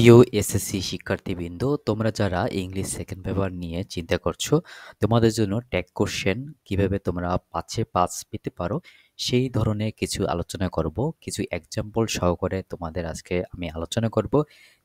প্রিয় এসএসসি শিক্ষার্থীবৃন্দ, তোমরা যারা ইংলিশ সেকেন্ড পেপার নিয়ে চিন্তা করছো, তোমাদের জন্য ট্যাগ কোশ্চেন কিভাবে তোমরা 5-এ 5 পেতে পারো, সেই ধরনের কিছু আলোচনা করব। কিছু এক্সাম্পল সহকারে তোমাদের আজকে আমি আলোচনা করব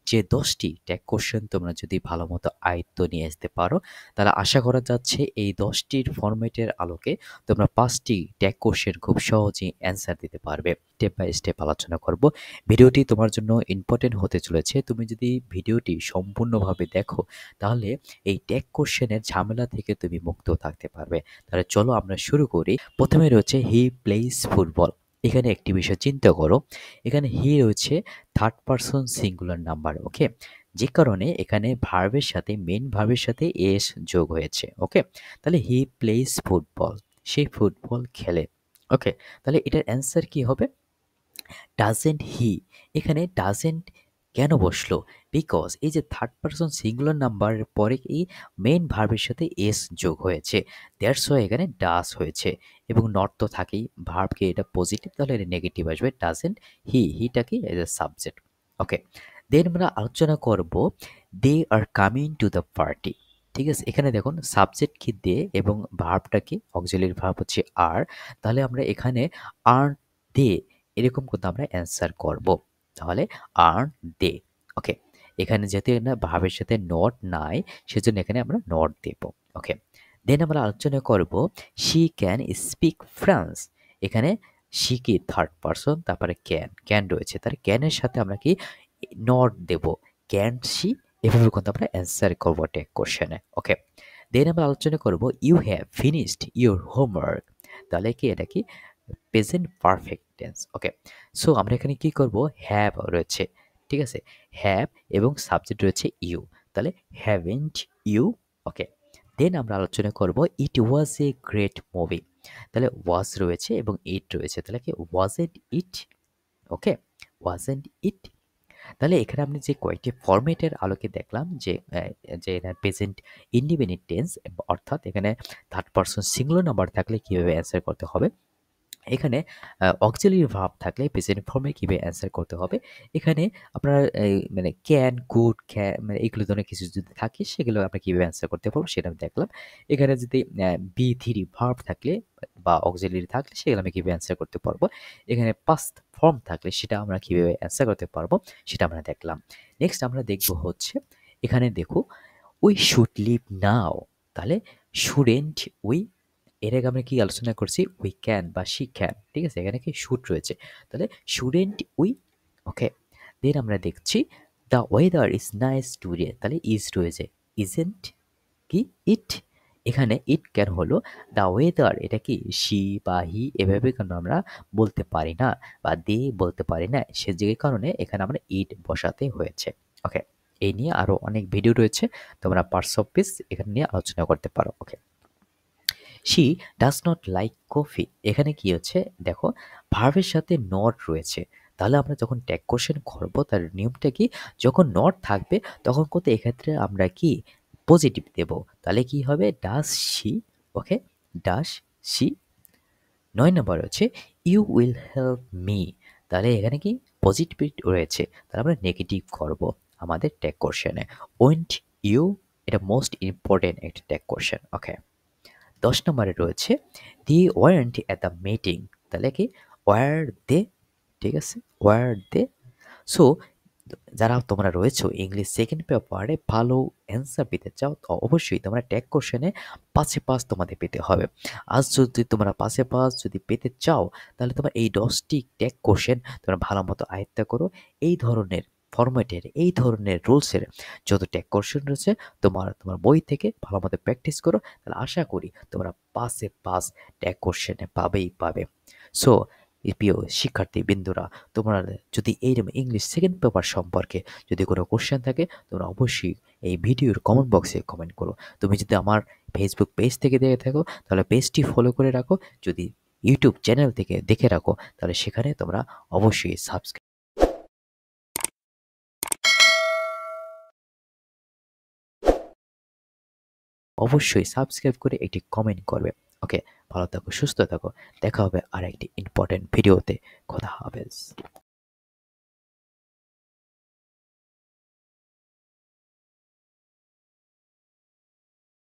যে 10টি ট্যাগ কোশ্চেন তোমরা যদি ভালোমতো আয়ত্ত নিয়ে আসতে পারো, তাহলে আশা করা যাচ্ছে এই 10টির ফরম্যাটের আলোকে তোমরা 5টি ট্যাগ কোশ্চেন খুব সহজেই অ্যান্সার দিতে পারবে। স্টেপ বাই স্টেপ আলোচনা করব। ভিডিওটি তোমার জন্য ইম্পর্টেন্ট হতে চলেছে। তুমি যদি ভিডিওটি সম্পূর্ণভাবে দেখো, তাহলে এই ট্যাগ কোশ্চেনের ঝামেলা থেকে তুমি মুক্ত থাকতে পারবে। তাহলে চলো আমরা শুরু করি। প্রথমে রয়েছে হি প্লেইস ফুটবল। এখানে একটি বিষয় চিন্তা করো, এখানে হি রয়েছে থার্ড পারসন সিঙ্গুলার নাম্বার, ওকে, যে কারণে এখানে ভার্বের সাথে মেন ভার্বের সাথে এস যোগ হয়েছে, ওকে। তাহলে হি প্লেইস ফুটবল, সে ফুটবল খেলে, ওকে। তাহলে এটার অ্যান্সার কি হবে? Doesn't he. এখানে ডাজেন্ট কেন বসলো? বিকজ এই যে থার্ড পারসন সিঙ্গুলার নাম্বারের পরে এই মেইন ভার্বের সাথে এস যোগ হয়েছে, দ্যাটস ওয়াই এখানে ডাস হয়েছে। এবং নট তো থাকেই, ভার্বকে এটা পজিটিভ, তাহলে এটা নেগেটিভ আসবে। ডাজেন্ট হি, হিটা কি এজ এ সাবজেক্ট, ওকে। দেন আমরা আলোচনা করব they are coming to the party. ঠিক আছে, এখানে দেখুন সাবজেক্ট কি দে এবং ভার্বটা কি অক্সিলারি ভার্ব হচ্ছে আর। তাহলে আমরা এখানে আর দে এরকম কিন্তু আমরা অ্যান্সার করব। তাহলে আর দে, ওকে। এখানে যেহেতু না ভাবের সাথে নট নাই, সেজন্য এখানে আমরা নট দেব, ওকে। দেন আমরা আলোচনা করব শি ক্যান স্পিক ফ্রান্স। এখানে শি কি থার্ড পারসন, তারপরে ক্যান রয়েছে, তাহলে ক্যানের সাথে আমরা কি নট দেব, ক্যান শি। এভাবে কিন্তু আমরা অ্যান্সার করবো ট্যাগ কোশ্চেনে, ওকে। দেন আমরা আলোচনা করব you have finished your homework. তাহলে কি এটা কি present perfect tense, okay. So আমরা এখানে কি করব, হ্যাভ রয়েছে, ঠিক আছে, হ্যাভ এবং সাবজেক্ট রয়েছে ইউ, তাহলে হ্যাভেন্ট ইউ, ওকে। দেন আমরা আলোচনা করব ইট ওয়াজ এ গ্রেট মুভি। তাহলে ওয়াজ রয়েছে এবং ইট রয়েছে, তাহলে কি ওয়াজেন্ট ইট, ওকে, ওয়াজেন্ট ইট। তাহলে এখানে আপনি যে কয়েকটি ফরম্যাটের আলোকে দেখলাম যে প্রেজেন্ট ইন্ডিপেন্ডেন্ট টেন্স, অর্থাৎ এখানে থার্ড পারসন সিঙ্গুলার নাম্বার থাকলে কীভাবে অ্যান্সার করতে হবে, এখানে অক্সিলারি ভার্ব থাকলে প্রেজেন্ট ফর্মে কীভাবে অ্যান্সার করতে হবে, এখানে আপনার মানে ক্যান কুড মানে এইগুলো ধরনের কিছু যদি থাকে সেগুলো আমরা কীভাবে অ্যান্সার করতে পারবো সেটা আমি দেখলাম। এখানে যদি বি থ্রি ভার্ব থাকলে বা অক্সিলারি থাকলে সেগুলো আমি কীভাবে অ্যান্সার করতে পারবো, এখানে পাস্ট ফর্ম থাকলে সেটা আমরা কীভাবে অ্যান্সার করতে পারবো সেটা আমরা দেখলাম। নেক্সট আমরা দেখব হচ্ছে এখানে দেখো উই শুড লিভ নাও। তাহলে শুডেন্ট উই, এর আগে আমরা কি আলোচনা করছি, উই ক্যান বা শি ক্যান, ঠিক আছে, এখানে কি শুড রয়েছে, তাহলে শুডেন্ট উই, ওকে। দেন আমরা দেখছি the weather is nice today, তাহলে ইজ রয়েছে, ইজেন্ট কি ইট, এখানে ইট কেন হলো, দ্য ওয়েদার এটা কি শি বা হি এভাবে কেন আমরা বলতে পারি না বা দে বলতে পারি না, সে যে কারণে এখানে আমরা ইট বসাতে হয়েছে, ওকে। এই নিয়ে আরো অনেক ভিডিও রয়েছে, তোমরা পার্টস অফ স্পিচ এখানে নিয়ে আলোচনা করতে পারো, okay. She does not like coffee, এখানে কি হচ্ছে দেখো ভার্বের সাথে নট রয়েছে, তাহলে আমরা যখন ট্যাগ কোশ্চেন করবো তার নিয়মটা কি, যখন নট থাকবে তখন কিন্তু এক্ষেত্রে আমরা কি পজিটিভ দেব, তাহলে কি হবে does she, okay, does she. 9 নম্বর হচ্ছে ইউ উইল হেল্প মি, তাহলে এখানে কি পজিটিভ রয়েছে, তাহলে আমরা নেগেটিভ করব আমাদের ট্যাগ কোশ্চেনে। ওয়েন্ট ইউ, এটা মোস্ট ইম্পর্টেন্ট একটা ট্যাগ কোশ্চেন, ওকে। 10 নম্বরে রয়েছে দি ওয়ারেন্ট অ্যাট দ্য মিটিং, তাহলে কি ওয়ার দে, ঠিক আছে, ওয়ার দে। সো যারা তোমরা রয়েছো ইংলিশ সেকেন্ড পেপারে ভালো অ্যান্সার পেতে চাও, তো অবশ্যই তোমরা ট্যাগ কোশ্চেনে 5-এ 5 তোমাদের পেতে হবে। আজ যদি তোমরা 5-এ 5 যদি পেতে চাও, তাহলে তোমরা এই 10টি ট্যাগ কোশ্চেন তোমরা ভালো মতো আয়ত্ত করো। এই ধরনের ফরম্যাটের, এই ধরনের রুলসের যত ট্যাগ কোশ্চেন রয়েছে তোমার তোমার বই থেকে ভালো মতো প্র্যাকটিস করো, তাহলে আশা করি তোমরা 5-এ 5 ট্যাগ কোশ্চেনে পাবেই পাবে। সো প্রিয় শিক্ষার্থী বিন্দুরা, তোমরা যদি এইরকম ইংলিশ সেকেন্ড পেপার সম্পর্কে যদি কোনো কোশ্চেন থাকে, তোমরা অবশ্যই এই ভিডিওর কমেন্ট বক্সে কমেন্ট করো। তুমি যদি আমার ফেসবুক পেজ থেকে দেখে থাকো তাহলে পেজটি ফলো করে রাখো, যদি ইউটিউব চ্যানেল থেকে দেখে রাখো তাহলে সেখানে তোমরা অবশ্যই সাবস্ক্রাইব করে একটি কমেন্ট করবে, ওকে। ভালো থাকো, সুস্থ থাকো, দেখা হবে আর একটি ইম্পর্টেন্ট ভিডিওতে। খোদা হাফেজ।